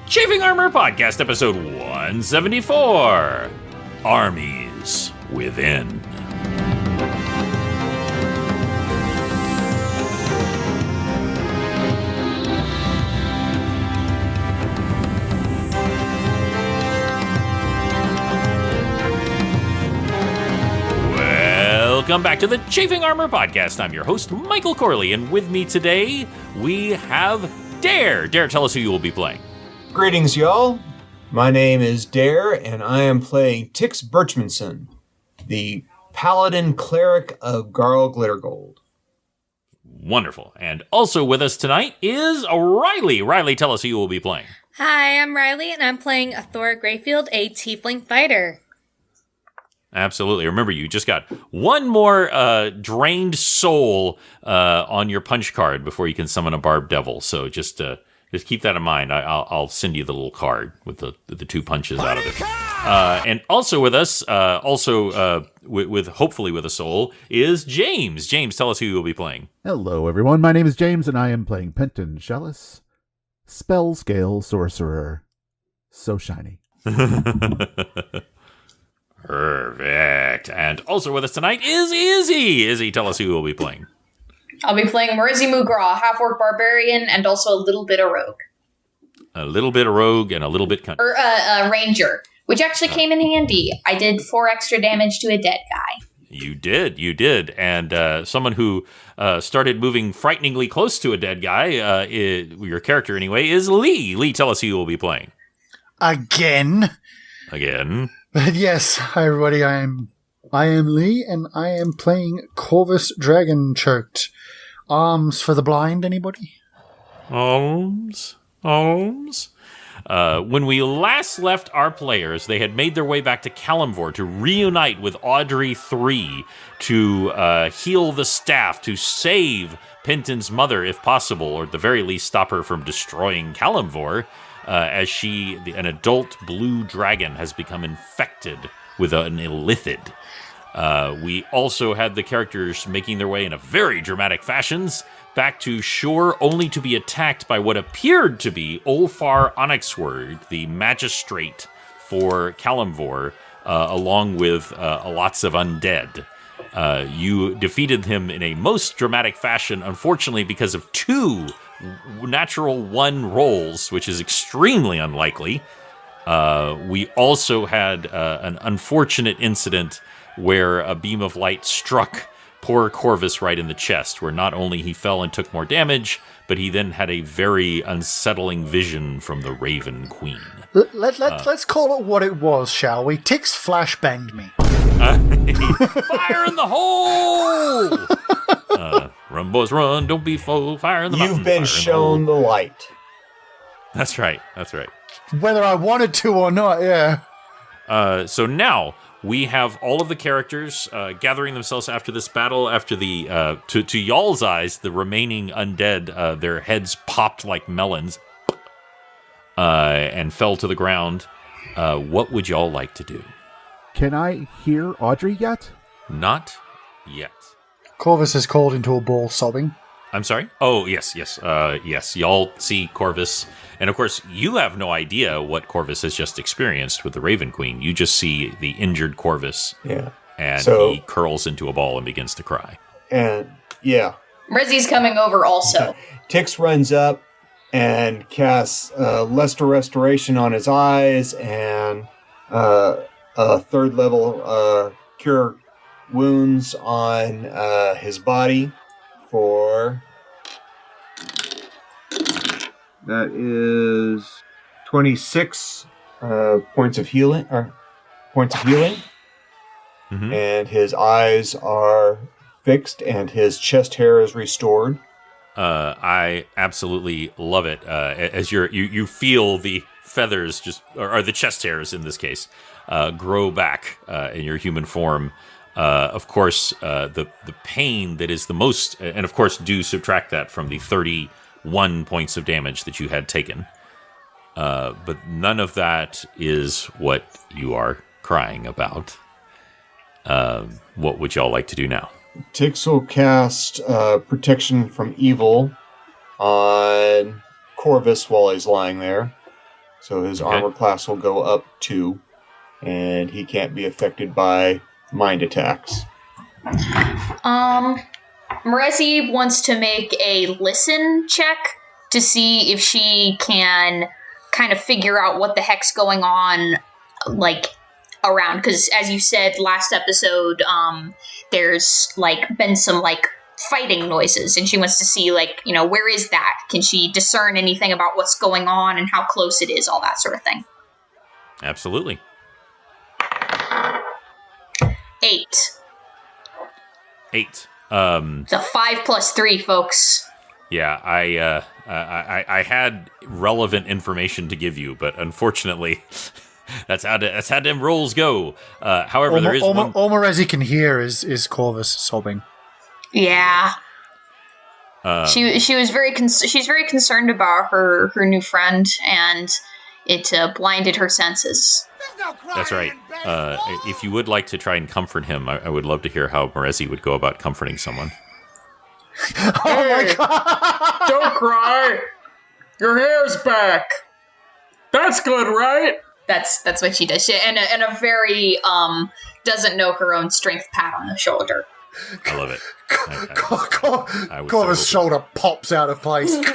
Chafing Armor Podcast, episode 174, Armies Within. Welcome back to the Chafing Armor Podcast. I'm your host, Michael Corley, and with me today, we have Dare. Dare, tell us who you will be playing. Greetings, y'all. My name is Dare, and I am playing Tix Birchmanson, the Paladin Cleric of Garl Glittergold. Wonderful. And also with us tonight is Riley. Riley, tell us who you will be playing. Hi, I'm Riley, and I'm playing Athora Greyfield, a Tiefling Fighter. Absolutely. Remember, you just got one more drained soul on your punch card before you can summon a Barbed Devil. So just keep that in mind. I'll send you the little card with the two punches out of it. And also with us, with hopefully with a soul, is James. James, tell us who you will be playing. Hello, everyone. My name is James, and I am playing Penton Chalice, Spell Scale Sorcerer. So shiny. Perfect. And also with us tonight is Izzy. Izzy, tell us who you will be playing. I'll be playing Marizi Mugra, half-orc barbarian, and also a little bit of rogue. A little bit of rogue and a little bit country. Or ranger, which actually came in handy. I did 4 extra damage to a dead guy. You did. And someone who started moving frighteningly close to a dead guy, your character anyway, is Lee. Lee, tell us who you will be playing. Again. Yes, hi everybody, I am Lee, and I am playing Corvus Dragonchoked. Arms for the blind, anybody? Arms. When we last left our players, they had made their way back to Kalimvor to reunite with Audrey III to heal the staff, to save Penton's mother, if possible, or at the very least stop her from destroying Kalimvor. As an adult blue dragon, has become infected with an illithid. We also had the characters making their way in a very dramatic fashions back to shore, only to be attacked by what appeared to be Ulfar Onyxword, the magistrate for Kalimvor, along with lots of undead. You defeated him in a most dramatic fashion, unfortunately, because of 2 natural 1 rolls, which is extremely unlikely. We also had an unfortunate incident where a beam of light struck poor Corvus right in the chest, where not only he fell and took more damage, but he then had a very unsettling vision from the Raven Queen. Let's call it what it was, shall we? Tix flashbanged me. Fire in the hole! Run, boys, run. Don't be fool. Fire in the mountain. You've been shown the light. That's right. Whether I wanted to or not, yeah. So now we have all of the characters gathering themselves after this battle. After the to y'all's eyes, the remaining undead, their heads popped like melons and fell to the ground. What would y'all like to do? Can I hear Audrey yet? Not yet. Corvus is called into a ball, sobbing. I'm sorry? Oh, yes. Yes, y'all see Corvus. And of course, you have no idea what Corvus has just experienced with the Raven Queen. You just see the injured Corvus. Yeah. And he curls into a ball and begins to cry. And, yeah. Marizi's coming over also. Tix runs up and casts Luster Restoration on his eyes and a 3rd level Cure Wounds on his body for... That is 26 points of healing. Mm-hmm. And his eyes are fixed, and his chest hair is restored. I absolutely love it. As you feel the feathers or the chest hairs in this case, grow back in your human form. Of course, the pain that is the most, and of course, do subtract that from the 31 points of damage that you had taken. But none of that is what you are crying about. What would y'all like to do now? Tix will cast Protection from Evil on Corvus while he's lying there. So his Okay. armor class will go up 2, and he can't be affected by mind attacks. Marezi wants to make a listen check to see if she can kind of figure out what the heck's going on, like, around. Because as you said last episode, there's, like, been some, like, fighting noises, and she wants to see, like, you know, where is that? Can she discern anything about what's going on and how close it is, all that sort of thing. Absolutely. 8. 8. It's a 5 plus 3, folks. Yeah, I had relevant information to give you, but unfortunately, that's how them rolls go. However, there is one. All Marezi can hear is Corvus sobbing. Yeah. She was very she's very concerned about her new friend, and it blinded her senses. That's right. If you would like to try and comfort him, I would love to hear how Marezi would go about comforting someone. Oh my god! Don't cry. Your hair's back. That's good, right? That's what she does. And a very doesn't know her own strength pat on the shoulder. I love it. Corvus' shoulder pops out of place. And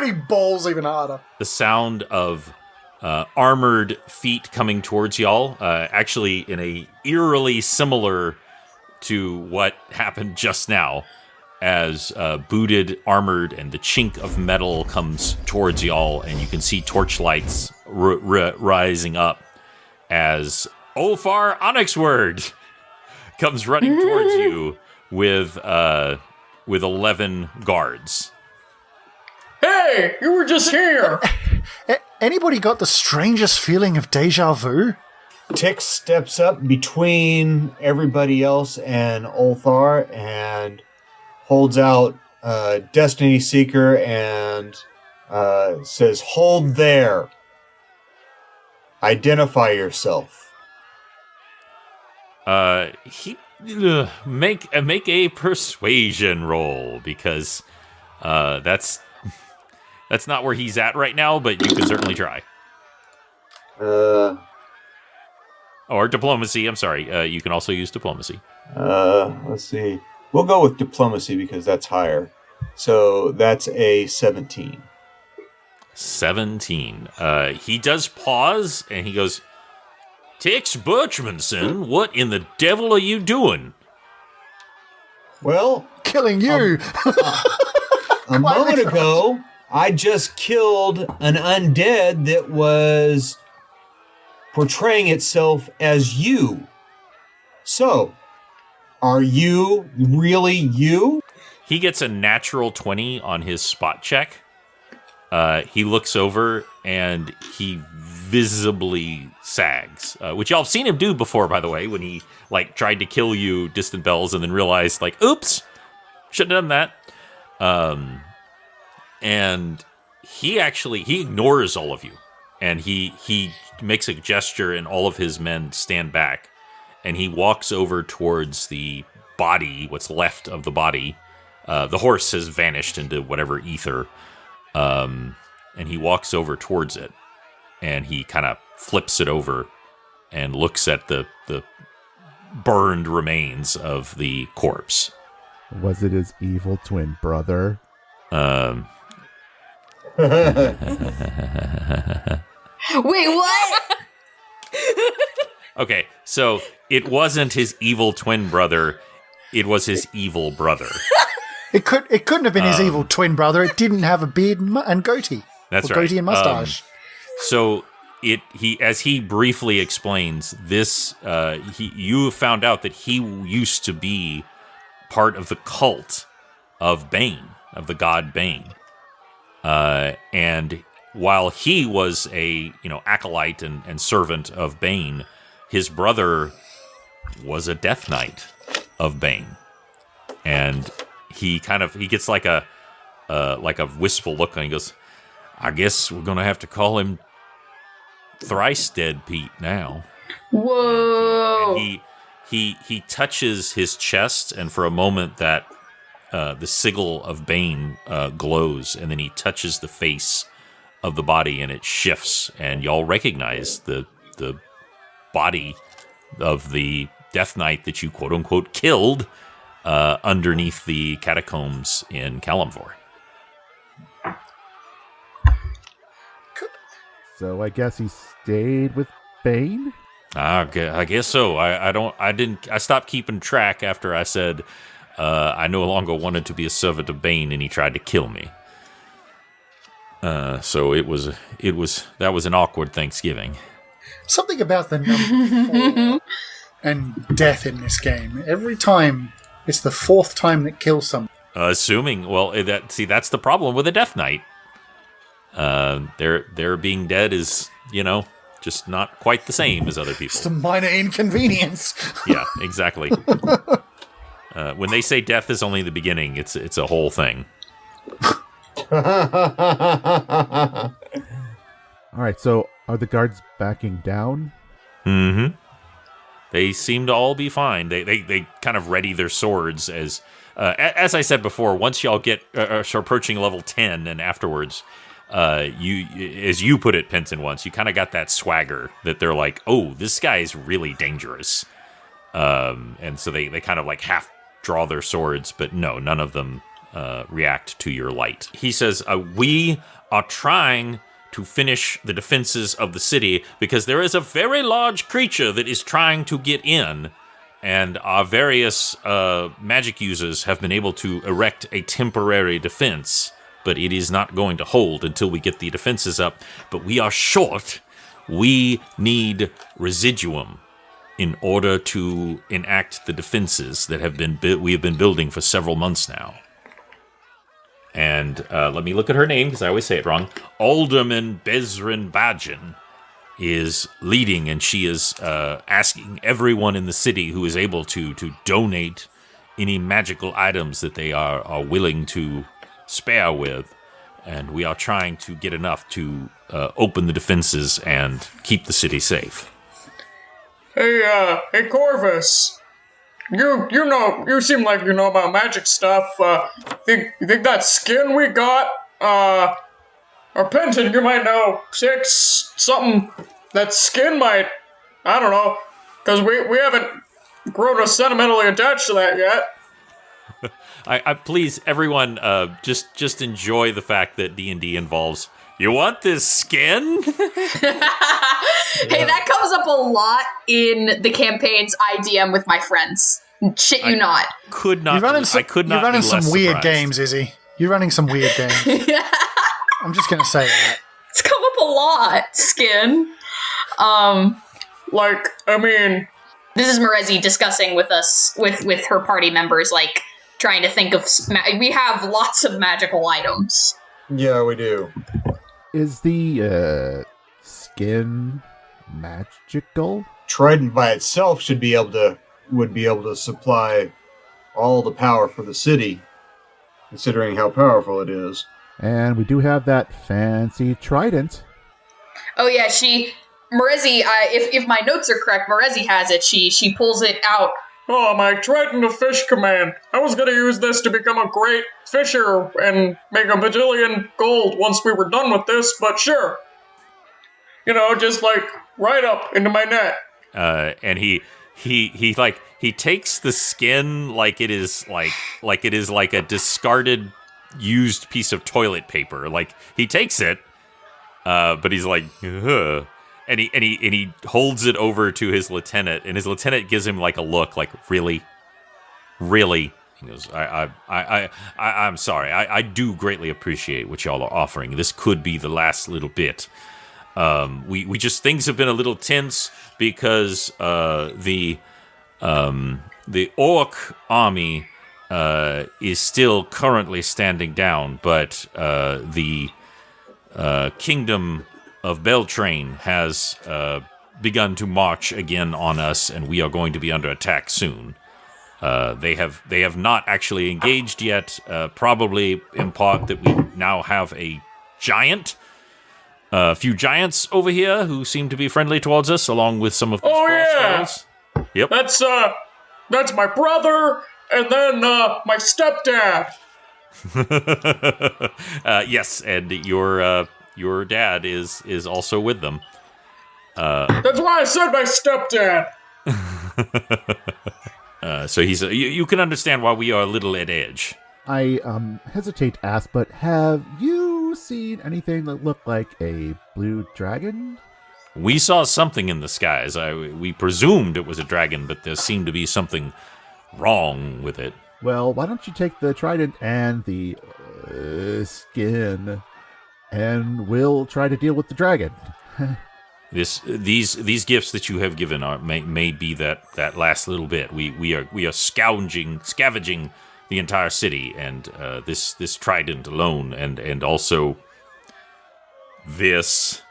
he bawls even harder. The sound of armored feet coming towards y'all, actually in a eerily similar to what happened just now, as booted, armored, and the chink of metal comes towards y'all, and you can see torchlights rising up as Olfar Onyxword comes running towards you with 11 guards. Hey, you were just here. Anybody got the strangest feeling of deja vu? Tix steps up between everybody else and Ulthar and holds out Destiny Seeker and says, "Hold there. Identify yourself." Make a persuasion roll, because that's not where he's at right now, but you can certainly try. Or diplomacy. I'm sorry. You can also use diplomacy. Let's see. We'll go with diplomacy because that's higher. So that's a 17. 17. He does pause, and he goes, Tix Birchmanson, what in the devil are you doing? Well, Killing you! a moment ago, I just killed an undead that was portraying itself as you. So, are you really you? He gets a natural 20 on his spot check. He looks over, and he visibly sags, which y'all have seen him do before, by the way, when he tried to kill you, Distant Bells, and then realized, oops, shouldn't have done that. And he ignores all of you, and he makes a gesture, and all of his men stand back, and he walks over towards the body, what's left of the body. The horse has vanished into whatever ether, and he walks over towards it, and he kind of flips it over and looks at the burned remains of the corpse. Was it his evil twin brother? Wait, what? Okay, so it wasn't his evil twin brother, it was his evil brother. It couldn't have been his evil twin brother. It didn't have a beard and goatee. That's or right. Goatee and mustache. So as he briefly explains this, you found out that he used to be part of the cult of Bane, of the god Bane. And while he was a acolyte and servant of Bane, his brother was a Death Knight of Bane, and he gets like a wistful look, and he goes, "I guess we're gonna have to call him Thrice Dead Pete now." Whoa! And he touches his chest, and for a moment that the sigil of Bane glows, and then he touches the face of the body, and it shifts, and y'all recognize the body of the Death Knight that you quote unquote killed underneath the catacombs in Kalimvor. So I guess he stayed with Bane? I guess so. I stopped keeping track after I said I no longer wanted to be a servant of Bane, and he tried to kill me. So that was an awkward Thanksgiving. Something about the number 4 and death in this game. Every time, it's the 4th time that kills someone. That's the problem with a Death Knight. Their being dead is, just not quite the same as other people. It's a minor inconvenience. Yeah, exactly. When they say death is only the beginning, it's a whole thing. All right, so are the guards backing down? Mm-hmm. They seem to all be fine. They kind of ready their swords as I said before. Once y'all are approaching level 10 and afterwards, you, as you put it, Penton, once, you kind of got that swagger that they're like, oh, this guy is really dangerous. And so they kind of like half draw their swords, but no, none of them react to your light. He says, we are trying to finish the defenses of the city because there is a very large creature that is trying to get in, and our various magic users have been able to erect a temporary defense, but it is not going to hold until we get the defenses up. But we are short. We need residuum in order to enact the defenses that we have been building for several months now. And let me look at her name, because I always say it wrong. Alderman Bezrin Badgen is leading, and she is asking everyone in the city who is able to donate any magical items that they are willing to spare with. And we are trying to get enough to open the defenses and keep the city safe. Hey, Corvus. You seem like you know about magic stuff. You think that skin we got, or Penton, you might know, 6 something, that skin might, I don't know, because we haven't grown us sentimentally attached to that yet. I please, everyone, just enjoy the fact that D&D involves, you want this skin? Hey, that comes up a lot in the campaigns I DM with my friends. Shit you not. I could not be less some weird surprised. games, Izzy. You're running some weird games. I'm just going to say that. It's come up a lot, skin. This is Marezi discussing with us, with her party members, like, trying to think of... we have lots of magical items. Yeah, we do. Is the skin magical? Trident by itself would be able to supply all the power for the city, considering how powerful it is. And we do have that fancy trident. Oh yeah, Marezi, if my notes are correct, Marezi has it. She pulls it out. Oh, my Trident of Fish command. I was gonna use this to become a great fisher and make a bajillion gold once we were done with this, but sure. Just like right up into my net. And he takes the skin like it is like a discarded used piece of toilet paper. Like, he takes it, but he's like, ugh. And he holds it over to his lieutenant, and his lieutenant gives him like a look, like, really. He goes, I'm sorry. I do greatly appreciate what y'all are offering. This could be the last little bit. We just, things have been a little tense because the orc army is still currently standing down, but the kingdom of Beltrain has begun to march again on us, and we are going to be under attack soon. They have not actually engaged yet, probably in part that we now have a few giants over here who seem to be friendly towards us, along with some of these false fellows. Yep. That's my brother, and then my stepdad. Yes, and your your dad is also with them. That's why I said my stepdad. So he's you can understand why we are a little at edge. I hesitate to ask, but have you seen anything that looked like a blue dragon? We saw something in the skies. We presumed it was a dragon, but there seemed to be something wrong with it. Well, why don't you take the trident and the skin, and we'll try to deal with the dragon. These gifts that you have given may be that last little bit. We are scavenging the entire city, and this trident alone, and also this.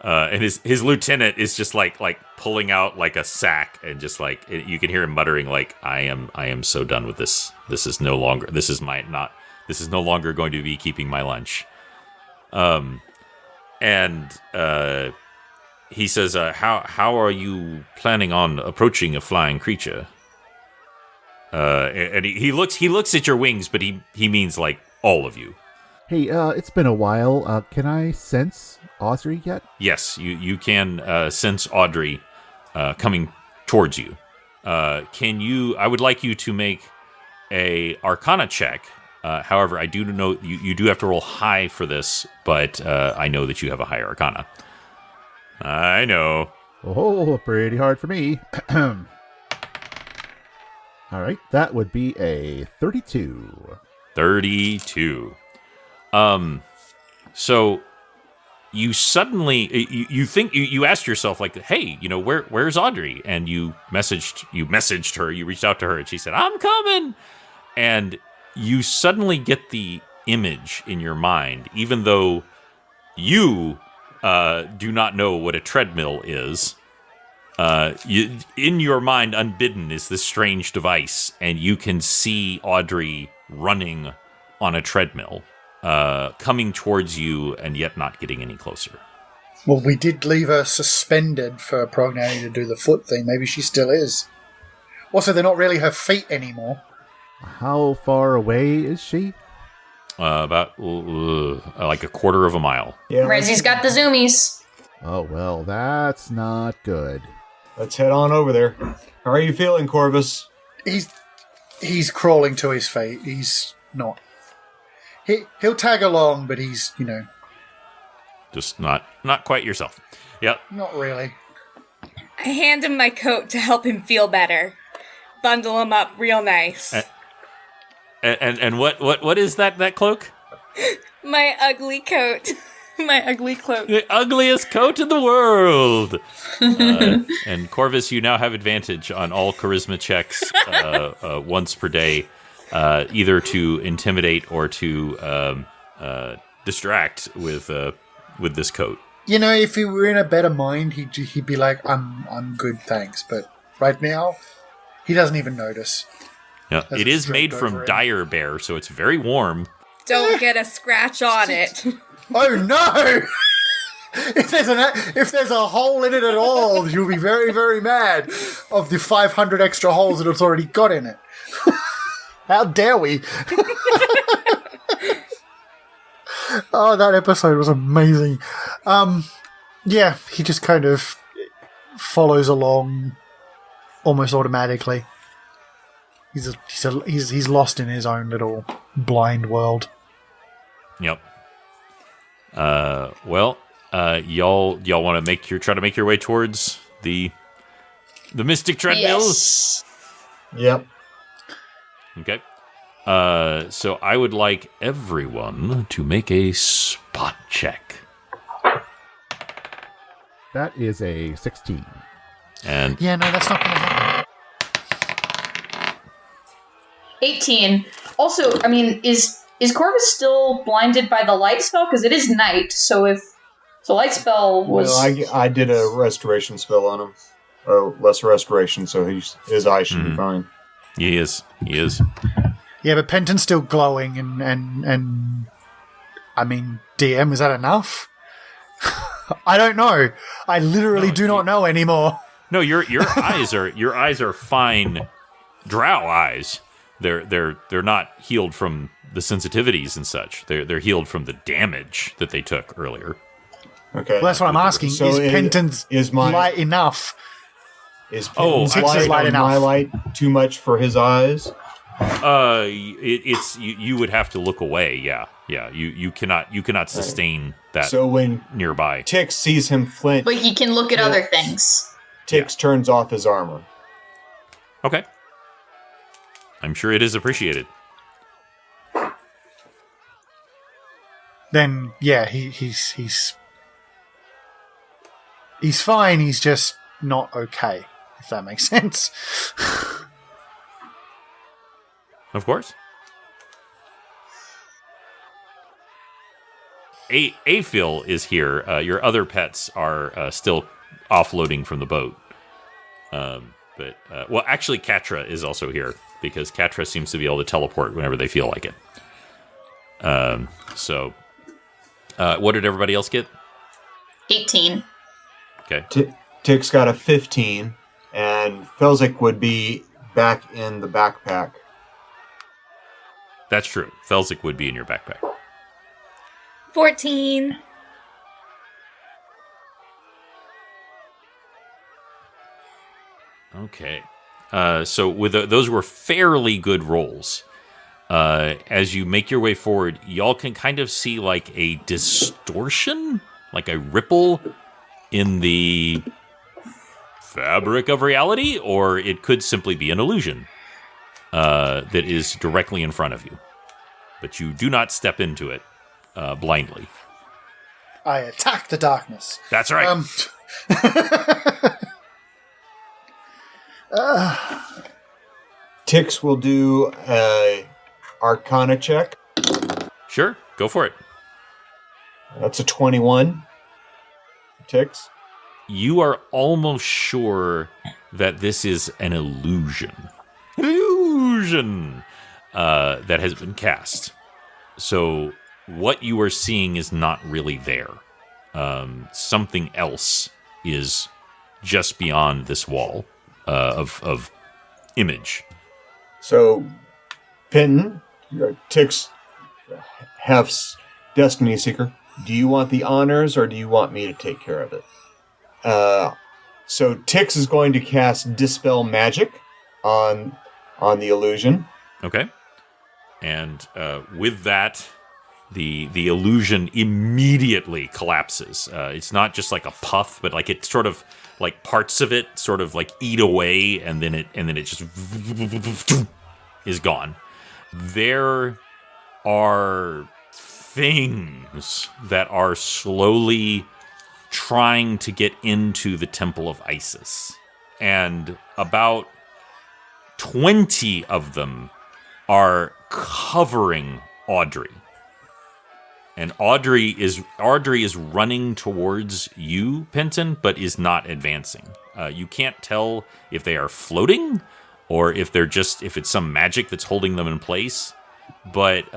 And his lieutenant is just like pulling out like a sack, and just like you can hear him muttering like, I am so done with this. This is no longer going to be keeping my lunch. He says, how are you planning on approaching a flying creature? And he looks at your wings, but he means like all of you. Hey, it's been a while. Can I sense Audrey yet? Yes, you can sense Audrey coming towards you. I would like you to make a Arcana check. However, I do know you do have to roll high for this, but I know that you have a high Arcana. I know. Oh, pretty hard for me. All right, that would be a 32. 32. So you suddenly you think you asked yourself like, hey, where's Audrey? And you messaged her, you reached out to her, and she said, I'm coming. And you suddenly get the image in your mind, even though you do not know what a treadmill is. In your mind, unbidden, is this strange device, and you can see Audrey running on a treadmill, coming towards you, and yet not getting any closer. Well, we did leave her suspended for Prognani to do the foot thing. Maybe she still is. Also, they're not really her feet anymore. How far away is she? About like a quarter of a mile. Yeah, Rezzy's got the zoomies. Oh, well, that's not good. let's head on over there. How are you feeling, Corvus? He's crawling to his fate. He's not. He'll tag along, but he's, just not quite yourself. Yep. not really. I hand him my coat to help him feel better. Bundle him up real nice. And what is that cloak? My ugly coat. My ugly cloak. The ugliest coat in the world. And Corvus, you now have advantage on all charisma checks once per day, either to intimidate or to distract with this coat. If he were in a better mind, he'd be like, "I'm good, thanks." But right now, he doesn't even notice. Yeah, it is made from dire bear, so it's very warm. Don't get a scratch on it. Oh no! If there's a hole in it at all, you'll be very, very mad of the 500 extra holes that it's already got in it. How dare we? Oh, that episode was amazing. Yeah, he just kind of follows along almost automatically. He's lost in his own little blind world. Yep. Y'all want to try to make your way towards the Mystic Treadmill? Yes. Yep. Okay. So I would like everyone to make a spot check. That is a 16. And Yeah, no, that's not going to happen. 18. Also, is Corvus still blinded by the light spell? Because it is night, so if the light spell was... Well, I did a restoration spell on him. Or lesser restoration, so his eyes should be fine. he is. Yeah, but Penton's still glowing, and DM, is that enough? I don't know. I literally do not know anymore. No, your eyes are fine drow eyes. They're not healed from the sensitivities and such. They're healed from the damage that they took earlier. Okay. Well, that's what I'm asking. So is Penton's light enough? Is Penton's Tix's light on my enough? light too much for his eyes? It's you would have to look away. Yeah. You cannot sustain that. So when nearby Tix sees him flinch, But he can look at other things. Tix turns off his armor. Okay. I'm sure it is appreciated. Then yeah, he's fine. He's just not okay. If that makes sense. Of course. Aphil is here. Your other pets are still offloading from the boat. Well, actually, Katra is also here because Katra seems to be able to teleport whenever they feel like it. What did everybody else get? 18. Okay. Tix got a 15, and Felzik would be back in the backpack. That's true. Felzik would be in your backpack. 14. Okay. So with those were fairly good rolls. As you make your way forward, y'all can kind of see like a distortion, like a ripple in the fabric of reality, or it could simply be an illusion that is directly in front of you. But you do not step into it blindly. I attack the darkness. That's right. Tix will do a Arcana check. Sure, go for it. That's a 21. Tix. You are almost sure that this is an illusion. Illusion that has been cast. So what you are seeing is not really there. Something else is just beyond this wall of image. So, Penton, Tix, Hef's Destiny Seeker, do you want the honors or do you want me to take care of it? So Tix is going to cast Dispel Magic on the illusion. Okay. And with that, the illusion immediately collapses. It's not just like a puff, but like it sort of like parts of it sort of like eat away, and then it just is gone. There are things that are slowly trying to get into the Temple of Isis, and about 20 of them are covering Audrey. And Audrey is running towards you, Penton, but is not advancing. You can't tell if they are floating or if it's some magic that's holding them in place. But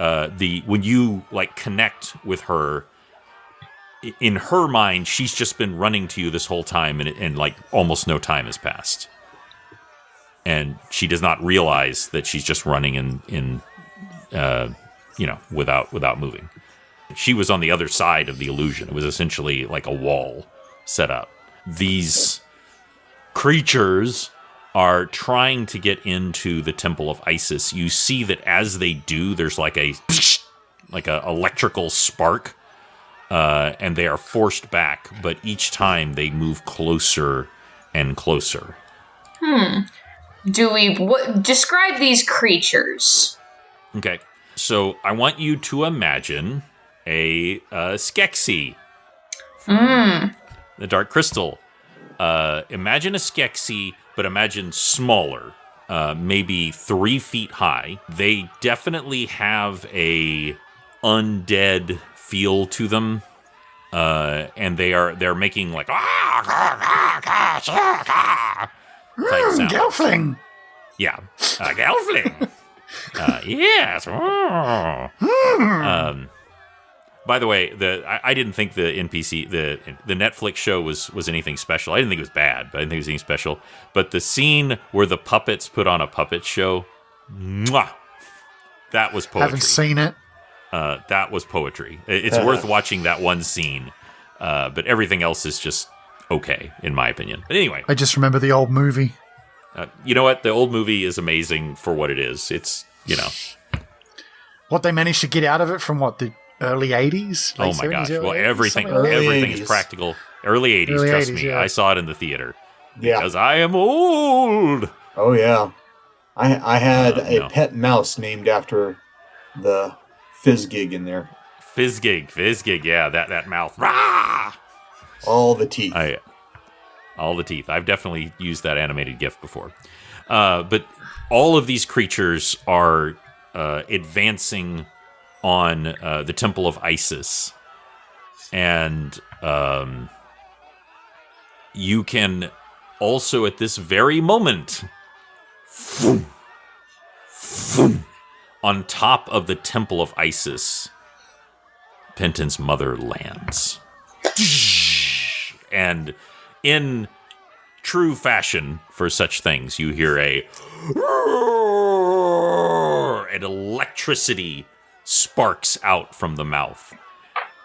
when you like connect with her, in her mind, she's just been running to you this whole time, and like almost no time has passed. And she does not realize that she's just running without moving. She was on the other side of the illusion. It was essentially like a wall set up. These creatures are trying to get into the Temple of Isis. You see that as they do, there's like a electrical spark, and they are forced back. But each time they move closer and closer. Describe these creatures? Okay, so I want you to imagine a Skeksis from the Dark Crystal. Imagine a Skeksis, but imagine smaller, maybe 3 feet high. They definitely have a undead feel to them, and they're making like type sound. Gelfling! Yeah, Gelfling. Yes. By the way, I didn't think the NPC, the Netflix show was anything special. I didn't think it was bad, but I didn't think it was anything special. But the scene where the puppets put on a puppet show, mwah, that was poetry. Haven't seen it. That was poetry. It's worth watching that one scene. But everything else is just okay, in my opinion. But anyway, I just remember the old movie. you know what? The old movie is amazing for what it is. It's, What they managed to get out of it from the early 80s? oh Late my 70s, gosh. early Well, 80s, everything something like that. Early is 80s. practical. Early 80s, Early trust 80s, me. yeah. I saw it in the theater. Yeah. Because I am old. Oh yeah. I had a no. pet mouse named after the fizz gig in there. Fizzgig, yeah, that mouth. Rah! All the teeth. All the teeth. I've definitely used that animated GIF before. But all of these creatures are advancing on the Temple of Isis. And you can also, at this very moment, on top of the Temple of Isis, Penton's mother lands. And in true fashion for such things, you hear an electricity sparks out from the mouth.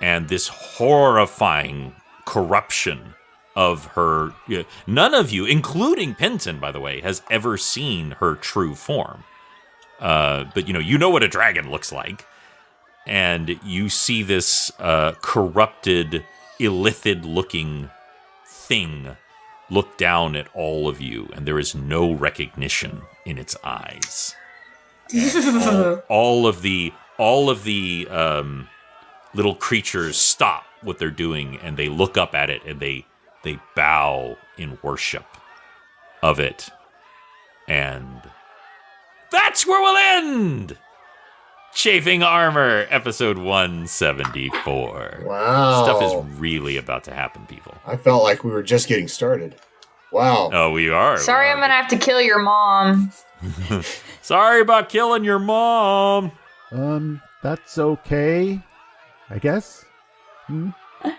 And this horrifying corruption of her. None of you, including Penton, by the way, has ever seen her true form. But you know what a dragon looks like. And you see this corrupted, illithid-looking thing look down at all of you, and there is no recognition in its eyes. All of the little creatures stop what they're doing, and they look up at it, and they bow in worship of it. And that's where we'll end! Chafing Armor, episode 174. Wow. Stuff is really about to happen, people. I felt like we were just getting started. Wow. Oh, we are. Sorry, I'm gonna have to kill your mom. Sorry about killing your mom. That's okay, I guess.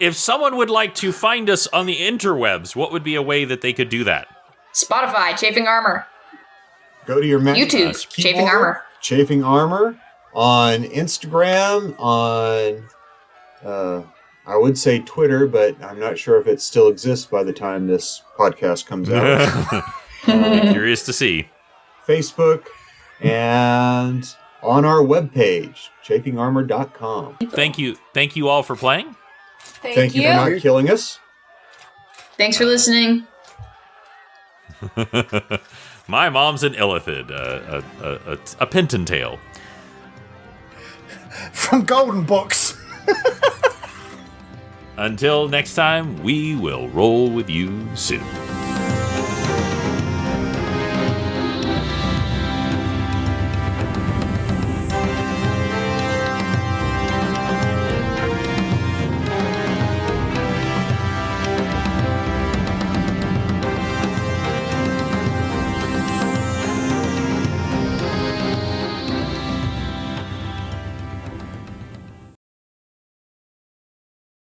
If someone would like to find us on the interwebs, what would be a way that they could do that? Spotify, Chafing Armor. Go to your YouTube, Chafing Armor. Chafing Armor. On Instagram, on, I would say Twitter, but I'm not sure if it still exists by the time this podcast comes out. I'll be curious to see. Facebook, and on our webpage, chafingarmor.com. Thank you all for playing. Thank you for not killing us. Thanks for listening. My mom's an illithid, a Penton tale. From Golden Books. Until next time, we will roll with you soon.